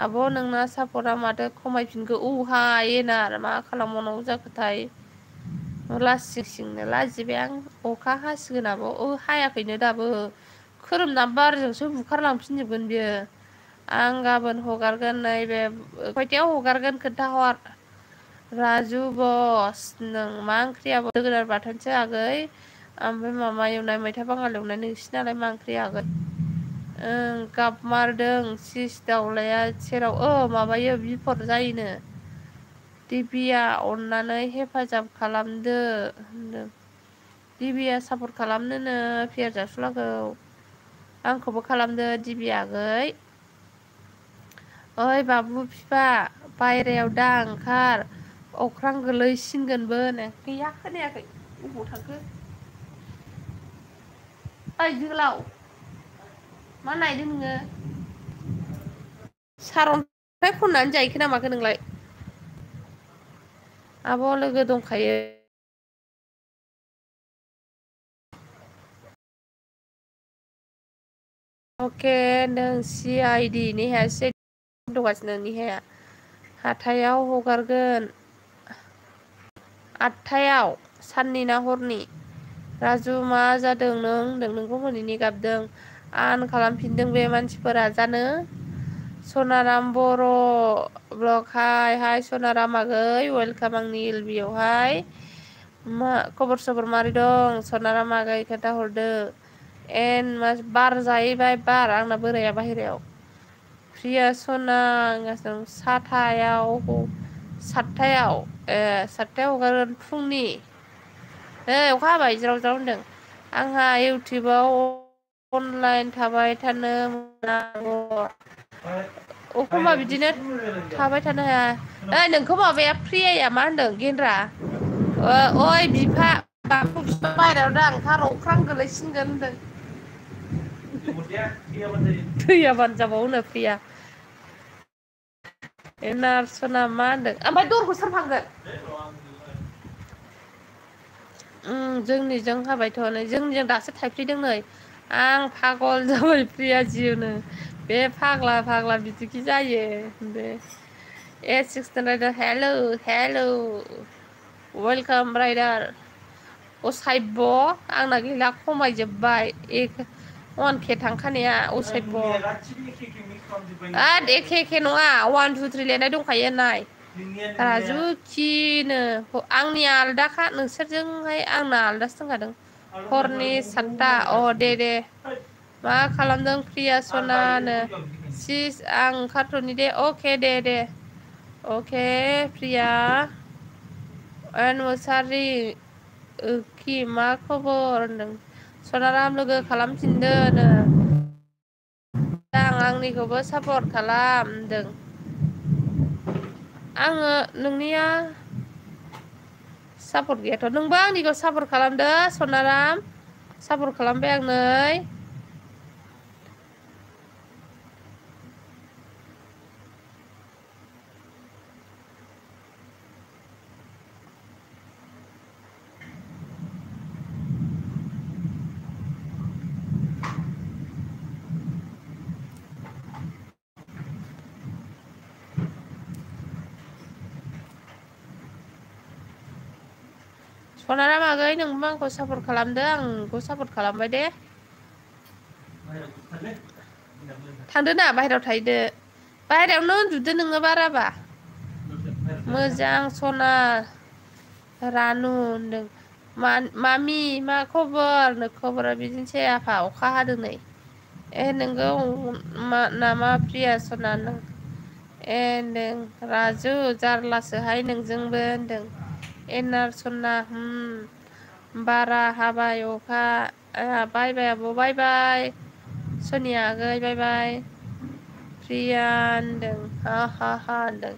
आब' नोंना सापर्टआ माथो खमायफिनखो एनार मा खालामबावनांगौ जाखोथाय लासिंसिंनो लाजिबाय आं अखा हासिगोन आब' हायाखैनो दाबो खोरोमना बारजोंसो बुखारलांफिनजोबगोन बियो आं गाबोन हगारगोन नैबे खयथायाव हगारगोन खोन्थाहर राजु बस नों मा ओंख्रियाबो जोगोनार बाथोनसो आगै ओमफ्राय माबा एवनाय मैथा बांगाल एवनाय नोंसिनालाय मा ओंख्रि आगै गाबमारदों सिस दावलाया सेराव माबायो बिफद जायोनो दिबिया अननानै हेफाजाब खालामदो होनदों दिबिया सापर्ट खालामनोनो पियार जासुलाखौ आंखौबो खालामदो दिबिया आगै ओइ बाबु फिफा बायहेरायाव दा ओंखार अख्रां गोलैसिनगोनबो गैया खोनायाखै बबाव थांखो ओइ जोहोलाव मा नायदों नोङो सारअन्थाइ खननानै जाहैखो ना माखो नोंलाय आब' लोगो दंखायो अके नों CID नेहाया दंगासिनो नेहाया हाथायाव हगारगोन 8थायाव साननि ना हरनि राजु मा जादों नों होनदों नोंखौ हनैनि गाबदों आन खालामफिनदों बे मानसिफोरा जानो सनाराम बर' ब्लग हाय सनाराम आगै वेलकाम आंनि बेयावहाय मा खबर सबर मारै दं सनाराम आगै खोन्थाहरदो बार जाहैबाय बार आंना बोराया बाहेरायाव प्रिया सना सातथायाव हगारगोन फुंनि अखा हाबाय ज्राव ज्राव होनदों आंहा इउटुबाव अनलाइन थाबाय थानो मोना एखमबा बिदिनो थाबाय थानो हाया नोंखौ माबाया प्रियाया मा होनदों गेन्द्रा ओइ बिफा बाथौ बिफा बायहेरायाव दा ओंखार अख्रां गोलैसिनगोन होनदों थैयाबानो जाबावनो प्रिया नार्सना मा होनदों ओमफ्राय दरखौ सोर फांगोन जोंनिजों हाबायथ' नै जोंनिजों दासो थाइफ्रिदों नै आं पागल जाबाय प्रिया जिउनो बे फाग्ला बिदिखि जायो बे हेल' वेलकाम ब्राइडार असाइब आंना गैला खमायजोब्बाय 1K थांखानाया असभ्य एखे नङा 1 2 3 लिरनाय दंखायो नाय राजु किनो आंनिया आलदाखा नोंसोरजोंहाय आंना आलदासो दंखादों हरनि 7था दे मा खालामदों प्रिया सनानो सिस आं ओंखारथ'नि दे अके दे अके प्रिया मुसारि खि मा खबर होनदों सनाराम लोगो खालामफिनदो नो आं आंनिखौबो सापर्ट खालामदों आङो नोंनिया सापर्ट गैयाथ' नोंबो आंनिखौ सापर्ट खालामदो सनाराम सापर्ट खालामबाय आं नै सनाराम आगै नोंबो आंखौ सापर्ट खालामदो आं नोंखौ सापर्ट खालामबाय दे थांदो ना बाहेरायाव थाहैदो बाहेरायावनो उन्दुदो नोङो बाराबा मोजां सना रानु होनदों मामि मा खबर खबरा बिदिनोसै आफा अखा हादों नै नोंगौ नामा प्रिया सना नों होनदों राजु जारलासोहाय नोंजोंबो होनदों एनार सना बारा हाबाय अखा बाय बाय आब' बाय बाय सनिया आगै बाय बाय प्रिया होनदों हा हा हा होनदों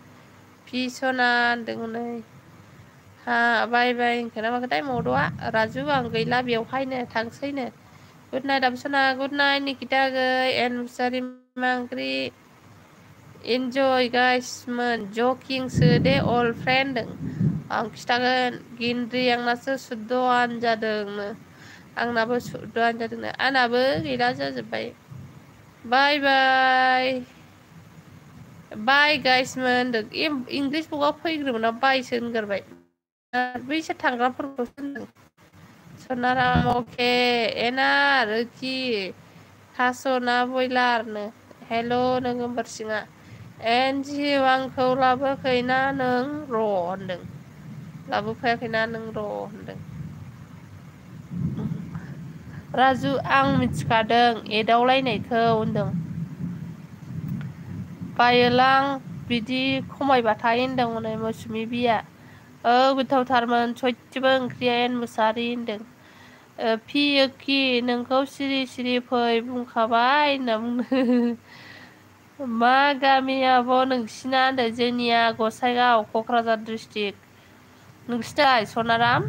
पि सना होनदों हनै हा बाय बाय होनखोना माखो थाय मद'आ राजु आं गैला बेवहायनो थांसैनो गुड नाइट आबसना गुड नाइट निकिता आगै एन मुसारि मा ओंख्रि इन्जय गाइसमोन जकिंसो दे अल फ्रेन्ड होनदों आं खिथागोन गिनद्रि आंनासो सुद्द'आनो जादोंनो आंनाबो सुद्द'आनो जादोंनो आंनाबो गैला जाजोब्बाय बाय बाय बाय गाइसमोन होनदों इंलिस बुकआव फैग्रोमोना बायसो होनगोरबाय बैसोर थांग्राफोरखौसो होनदों सनाराम अके एनार ओखि थास' ना बयलारनो हेल' नों गोमबोरसिङा एन जिउ आंखौ लाबोखैना नों र' होनदों लाबोफायाखैना नों र' होनदों राजु आं मिथिखादों एदावलायनायखौ होनदों बायोलां बिदि खमायबाथाय होनदों हनै मौसुमि बिया गोथावथारमोन सयथिबो ओंख्रिया एन मुसाहारि होनदों फि ओखि नोंखौ सिरि सिरि फै बुंखाबाय होनना बुंदों मा गामि आब' नोंसिना होनदों जोंनिया गसाइगाव क'क्राझार डिस्ट्रिक्ट नोंसिनालाय सनाराम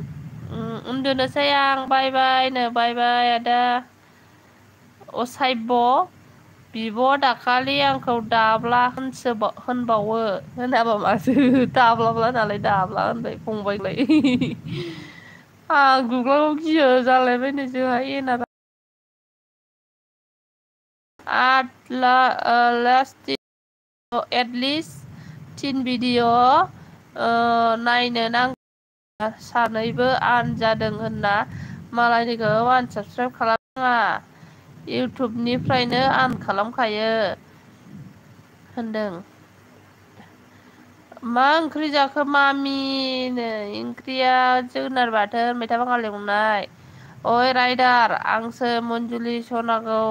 उन्दुनोसै आं बाय बायनो बाय बाय आदा असायब बिब' दाखालि आंखौ दाब्ला होनबावो होनाबा माथो दाब्लाब्ला नालाय दाब्ला होनबाय फंबायलाय आं गुग्लाबो गियो जालायबायनो जोंहा एनारा एटलिस्ट थिन भिडिअ' नायनो नांगौ सानैबो आन जादों होनना मालायनिखौ आनसाबसक्राइब खालामनाङा इउटुबनिफ्रायनो आन खालामखायो होनदों मा ओंख्रि जाखो मामिनो ओंख्रिया जोगोनार बाथोन मैथा बांगाल एवनाय ओइ राइडार आंसो मन्जुलि सनाखौ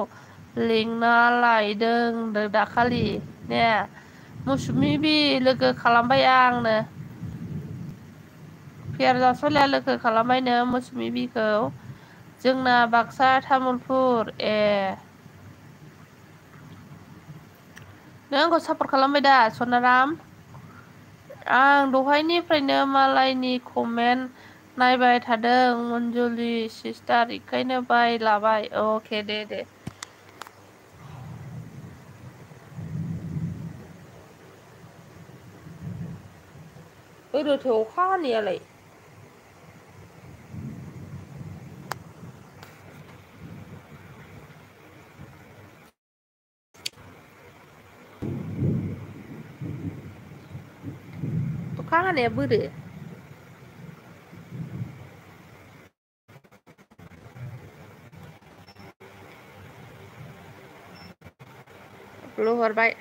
लिंना लायदों दाखालि ने मौसुमि बि लोगो खालामबाय आंनो पियार जास'लिया लोगो खालामबायनो मौसुमि बिखौ जोंना बाक्सा तामुलपुर नों आंखौ सापर्ट खालामबाय दा सनाराम आं दहायनिफ्रायनो मालायनि कमेन्ट नायबाय थादों मन्जुलि सिस्टार बेखायनो बायलाबाय अके दे ओरैथो अखा हानायालाय अखा हानाया बोरो लहरबाय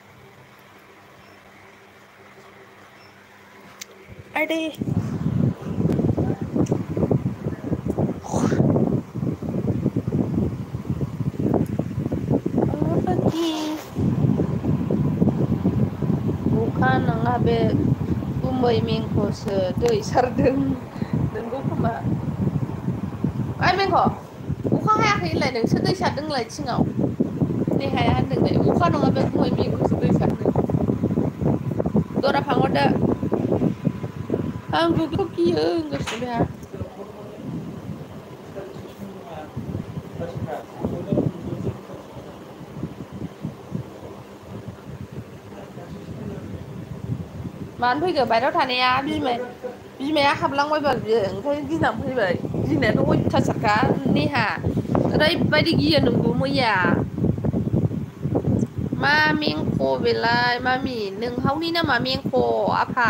आदै अखा नङा बे गुमै मेंखौसो दै सारदों नोंगौ खोमा ओइ मेंख अखा हायाखै होनलाय नोंसो दै सारदोंलाय थिङाव देहाया होनदोंलाय अखा नङा बे गय मेगनसो दै सारदों दरा फांहरदो आं गुगोलखौ गियो होनगासिनो बेहा मानो फैखो बायहेरायाव थानाया बिमाया हाबलांबायबाल बियो ओंखायनो गिनानै फैबाय गिनायाथ' अयथासारखा नेहा ओरैबायदि गियो नोंगौ मैया मा मेंख' बेलाय मामि नोंहावनि नामा मेंख' आफा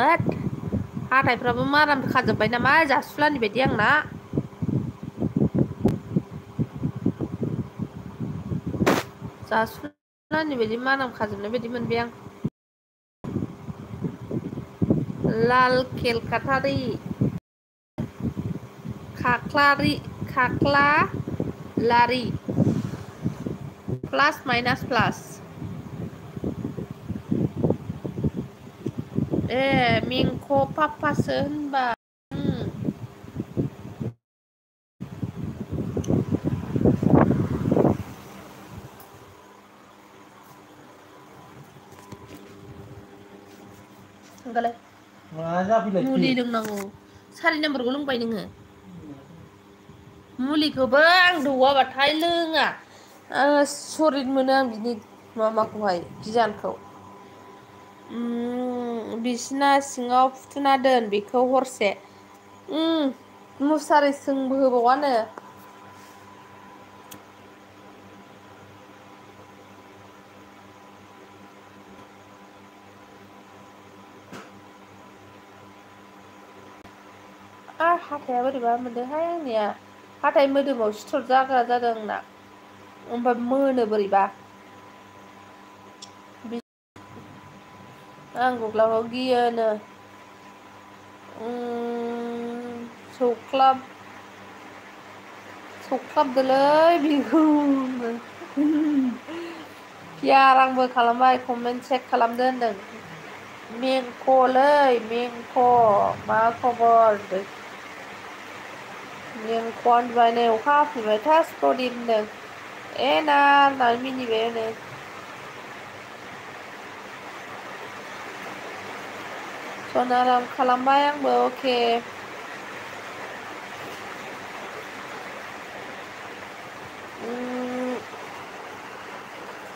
ओद हाथायफ्राबो माराम खाजोब्बाय नामा जासुलानि बायदि आंना जासुलानि बायदि माराम खाजोबनाय बायदि मोनबाय आं लाल केलकातारि खाख्ला लारि प्लास माइनास प्लास ए मेंख' पाप्पासो होनबा मुलि लोंनांगौ 4 नाम्बारखौ लोंबाय नोङो मुलिखौबो आं दौवाबाथाय लोङा सरिद मोनो आं बिनि माबाखौहाय गिजानखौ बिसिना सिङाव फुथुना दोन बेखौ हरसे मुसारि सोंबो होबावानो हाथाया बोरैबा मोनदोंहाय आंनिया हाथाय मोदोमाव सिथर जाग्रा जादों आंना ओमफ्राय मोनो बोरैबा आं गुग्लाखौ गियोनो सौख्लाबदोलै बेखौनो यार आंबो खालामबाय कमेन्ट चेक खालामदो होनदों मेंख'लै मेंख' मा खबर मेंख'आ उन्दुबाय नै अखा हाफिनबाय थास प्रदिप होनदों ना होननानै मिनिबाय आनो सनाराम खालामबाय आंबो okay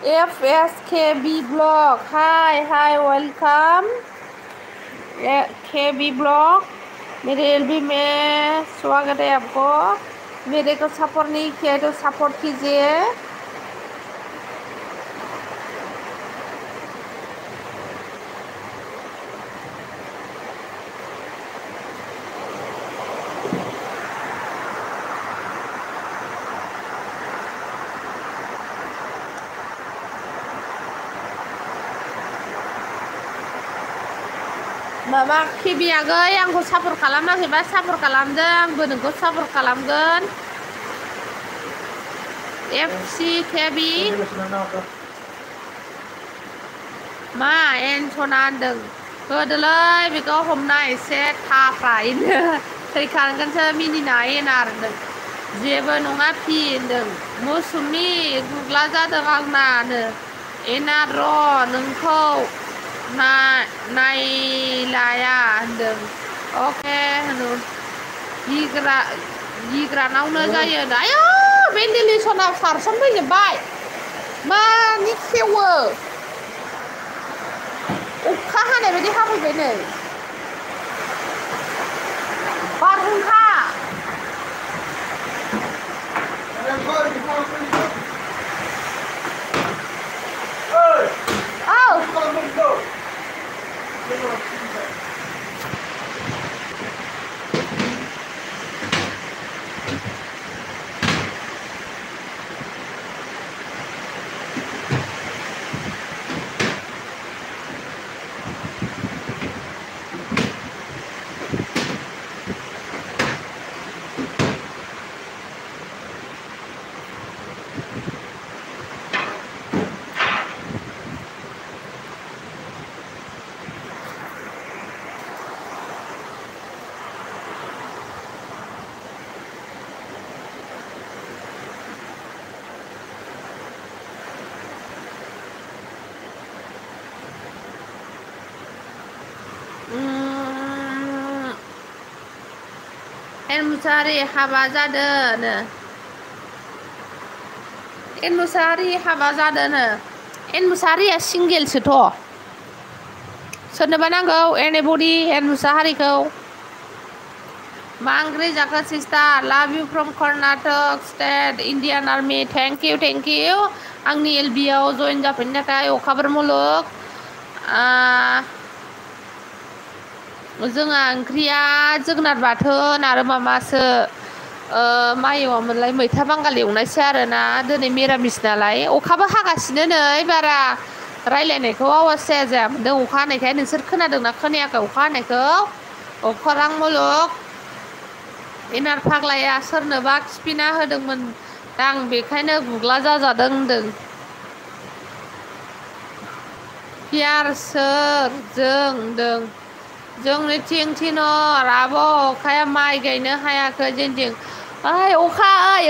FSKB blog hi welcome KB blog मेरे एलबी में स्वागत है आपको मेरे को सपोर्ट नहीं किया तो सपोर्ट कीजिए माबा केबि आगै आंखौ सापर्ट खालामाखैबा सापर्ट खालामदो आंबो नोंखौ सापर्ट खालामगोन FC केबि मा एनसना होनदों होदोलै बेखौ हमना एसे थाफ्रायनो थैखागोनसो मिनिनाय एनार होनदों जेबो नङा फि होनदों मौसुमि गुग्ला जादों आंनानो एनार र' नोंखौ नायलाया होनदों अके होनो गिग्रानावनो जायो आयौ भेन्टिलेसना पारसन फैजोब्बाय मानि खेवो अखा हानाय बायदि हाफैबाय नै बारहुंखा एन मुसाहारि हाबा जादोनो एन मुसाहारि हाबा जादोनो एन मुसाहारिया सिंगेलसोथ' सोरनोबा नांगौ एनिबडी एन मुसाहारिखौ मा ओंख्रि जाखो sister love you from Karnataka state Indian army thank you आंनि एलबिआव जइन जाफैनो थाखाय अखाफोर मुलुग जोंहा ओंख्रिया जोगोनार बाथोन आरो माबासो मा एवामोनलाय मैथा बांगाल एवनायसो आरोना दिनै मिरामिस नालाय अखाबो हागासिनो नै बारा रायलायनायखौ आवाज जाया मोनदों अखा हानायखाय नोंसोर खोनादोंना खोनायाखै अखा हानायखौ अखोरां मुलुग इनार फाग्लाया सोरनोबा खिफिना होदोंमोन दां बेखायनो गुग्ला जाजादों होनदों पियार सोर जों होनदों जोंनिथिं थिनहर आब' अखाया माइ गायनो हायाखै जोंथिं ओइ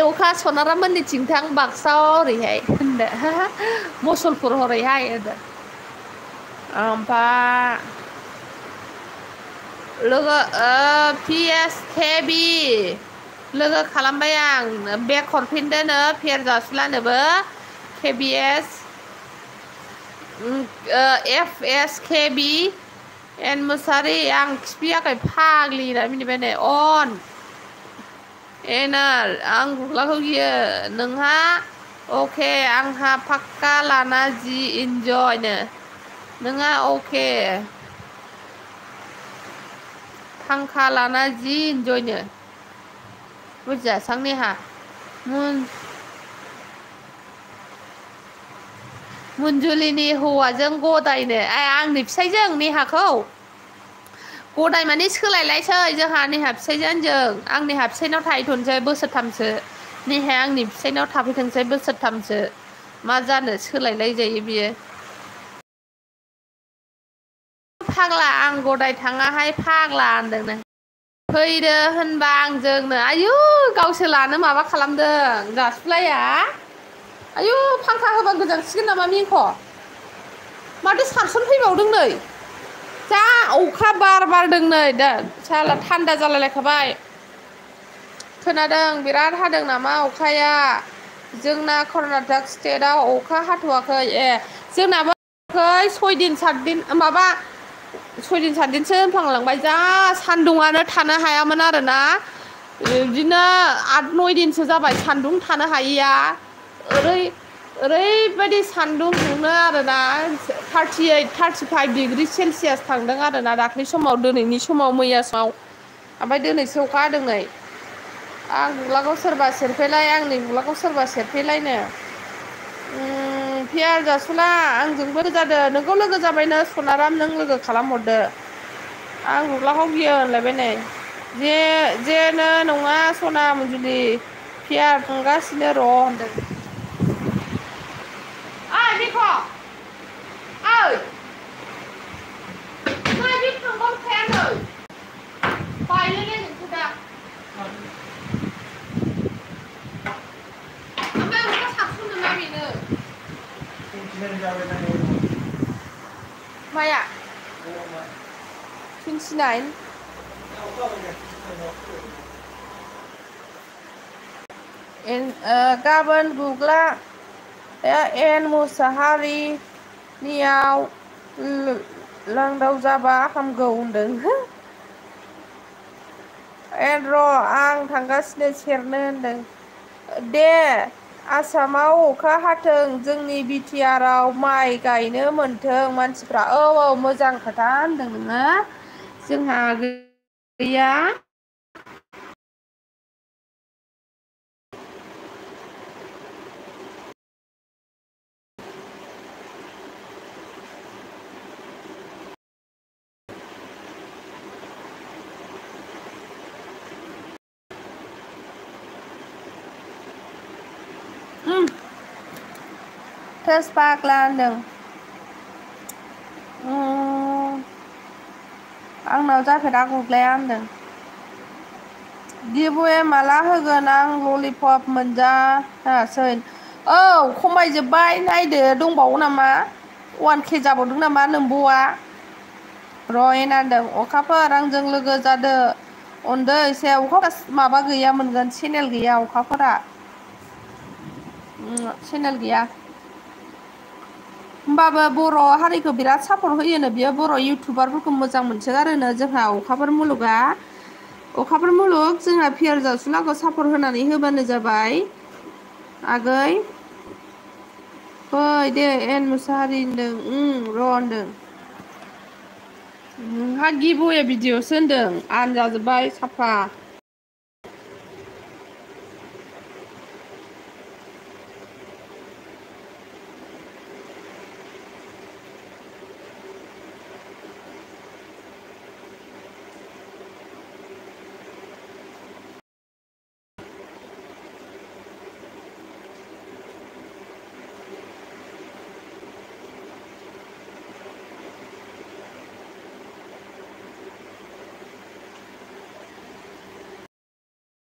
अखा सनारा मोननिथिं थां बाक्सायाव ओरैहाय होनदो मुसलपुर हरैहाय होनदो ओमफ्राय लोगो PSKB लोगो खालामबाय आं बेक हरफिनदोनो फेर जासुलानोबो KBS FSKB एन मुसाहारि आं खिफियाखै फाग्लिना मिनिबाय नै अन एनार आं गुग्लाखौ गियो नोंहा अके आंहा फाक्का लाना जि इन्जयनो नोंहा अके फांखा लाना जि इन्जयनो बुजियासां नेहा मुनजुलिनि हौवाजों गदायनो आंनि फिसायजों नेहाखौ गदाय माने सोलायलायसै जोंहा नेहा फिसायजों आं नेहा फिसायनाव थाहैथ'नोसै बोसोरथामसो नेहाया आंनि फिसायनाव थाफैथोंसै बोसोरथामसो मा जानो सोलायलाय जायो बियो फाग्ला आं गदाय थाङाहाय फाग्ला होनदोंनो फैदो होनबा आंजोंनो आयु गावसो लानो माबा खालामदों जासुलाया आयु फांखा होबा गोजांसिगोन नामा मिंख' माथो सारसन फैबावदों नै जा अखा बार बारदों नै दा साला थान्दा जालायलायखाबाय खोनादों बिराद हादों नामा अखाया जोंना कर्नाटक स्टेटआव अखा हाथ'वाखै जोंनाबो 6 दिन 7 दिन माबा 6 दिन 7 दिनसो होनफ्लांलांबाय जा सान्दुङानो थानो हायामोन आरोना बिदिनो 8-9 दिनसो जाबाय सान्दुं थानो हायिया ओरैबायदि सान्दुं दुङो आरोना 38-35 डिग्री सेलसियास थांदों आरोना दाख्लै समाव दिनैनि समाव मैया समाव ओमफ्राय दिनैसो अखा हादों नै आं गुग्लाखौ सोरबा सेरफैलाय आंनि गुग्लाखौ सोरबा सेरफैलायनो पियार जासुला आंजोंबो जादों नोंखौ लोगो जाबायनो सनाराम नों लोगो खालामहरदो आं गुग्लाखौ गियो होनलायबाय नै जेनो नङा सना मुजुलि पियार थांगासिनो र' होनदों माया 29 गाबोन गुग्ला एन मुसाहारिनियाव लांदाव जाबा हामगौ होनदों एन र' आं थांगासिनो सेरनो होनदों दे आसामाव अखा हाथों जोंनि बिटिआरआव माइ गायनो मोनथों मानसिफ्रा औ मोजां खोथा होनदों नोङो जोंहा गैया थोस फाग्ला होनदों आंनाव जाफेरा गुग्लाया होनदों गिभवे माला होगोन आं ललिपप मोनजायासै औ खमायजोब्बाय नायदो दंबावो नामा 1K जाबावदों नामा नोंबौआ रयेन होनदों अखाफोर आंजों लोगो जादो अनदो एसे अखा माबा गैया मोनगोन चेनेल गैया अखाफोरा चेनेल गैया होमबाबो बर' हारिखौ बिराद सापर्ट होयोनो बियो बर' इउटुबारफोरखौ मोजां मोनसोगारोनो जोंहा अखाफोर मुलुगा अखाफोर मुलुग जोंहा पियार जासुलाखौ सापर्ट होनानै होबानो जाबाय आगै फै दे एन मुसाहारि होनदों र' होनदों नोंहा गिब'ए भिडिअ'सो होनदों आन जाजोब्बाय साफा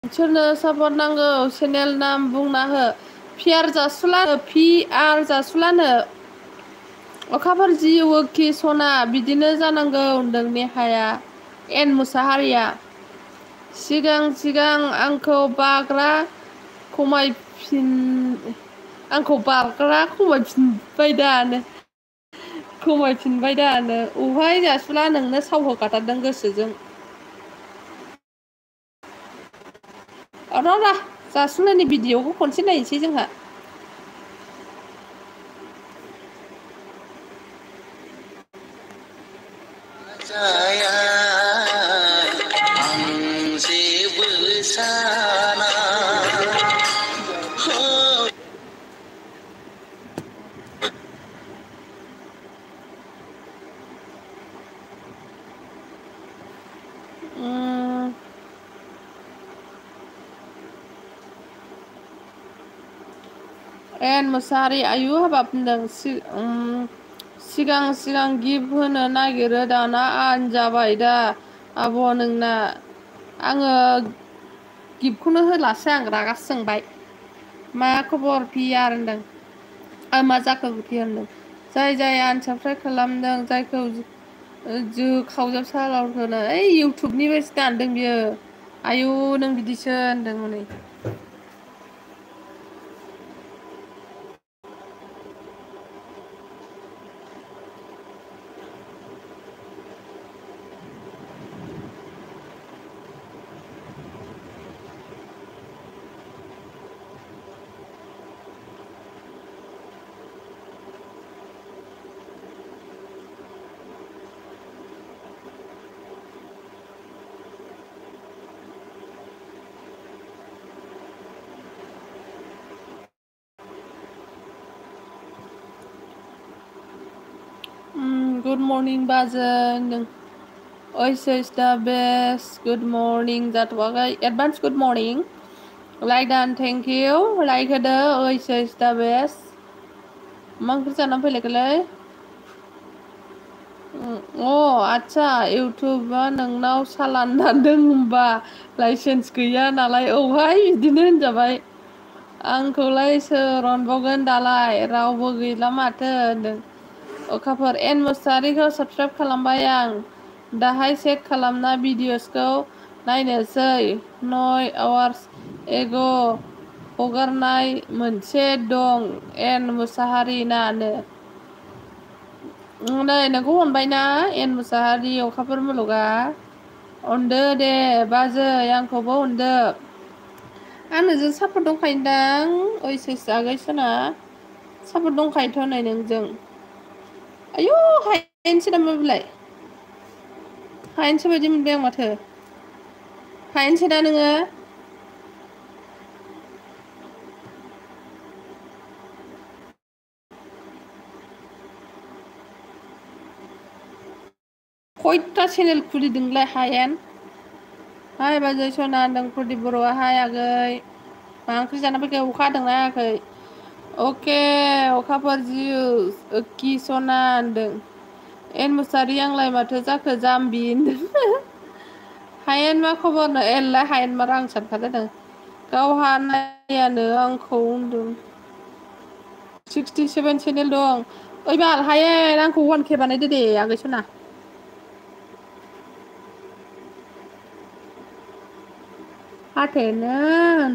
सोरनो सापर्ट नांगौ चेनेल नाम बुंना हो पियार जासुलानो पिआर जासुलानो अखाफोर जिउखि सना बिदिनो जानांगौ होनदों नेहाया एन मुसाहारिया सिगां आंखौ बाग्रा खमायफिनबाय दानो अहाय जासुला नोंनो सावहोखाथारदों गोसोजों र' जासुलानि भिडिअ'खौ खनसे नायनोसै जोंहा एन मुसाहारि आयु हाबाब होनदों सिगां गिफ्ट होनो नागिरो दाना आन जाबाय दा आब' नोंना आङो गिफ्टखौनो होलासै आं रागासो जोंबाय मा खबर पियार होनदों मा जाखो पियार होनदों जाय आनसाबस्क्राइब खालामदों जायखौ खावजाब सालाव होनो ओइ इउटुबनिफ्रायसो दानदों बियो आयु नों बिदिसो होनदों हनै गुड मर्निं बाजों ओइस दा बेस्ट गुड मर्निं जाथ'वाखै एडभान्स गुड मर्निं लाइक दान थेंक इउ लाइक होदो ओइस दा बेस्ट मा ओंख्रि जानानै फैलायखोलै आदसा इउटुबा नोंनाव सालान दानदों होनबा लाइसेन्स गैया नालाय औहाय बिदिनो होनजाबाय आंखौलाय सोर अनबावगोन दालाय रावबो गैला माथो होनदों अखाफोर एन मुसाहारिखौ साबसक्राइब खालामबाय आं दाहाय चेक खालामना भिडिअसखौ नायनोसै 9 आवार्स एग' हगारनाय मोनसे दं एन मुसाहारि नानो नै नोंखौ अनबायना एन मुसाहारि अखाफोर मुलुगा अनदो दे बाजै आंखौबो अनदो आं नोंजों सापर्ट दंखायोदां ओइस आगै सना सापर्ट दंखायोथ' नै नोंजों आयु हायेनसो नामा बेलाय हायेनसो बायदि मोनबाय आं माथो हायेनसो दा नोङो खयथा चेनेल खुलिदोंलाय हायेन हाय बाजै सना होनदों प्रदिप बर'आ हाय आगै मा ओंख्रि जाना फैखो अखा हादोंना हायाखै अके अखाफोर कि सना होनदों एन मुसाहारि आंलाय माथो जाखो जाम्बि होनदों हायेन मा खबरनो एलाय हायेन मार आं सानखादों गावहा नायानो आंखौ होनदों 67 चेनेल दं ओइ बाल हायेन आंखौ 1K बानायदो दे आगै सना फाथैनो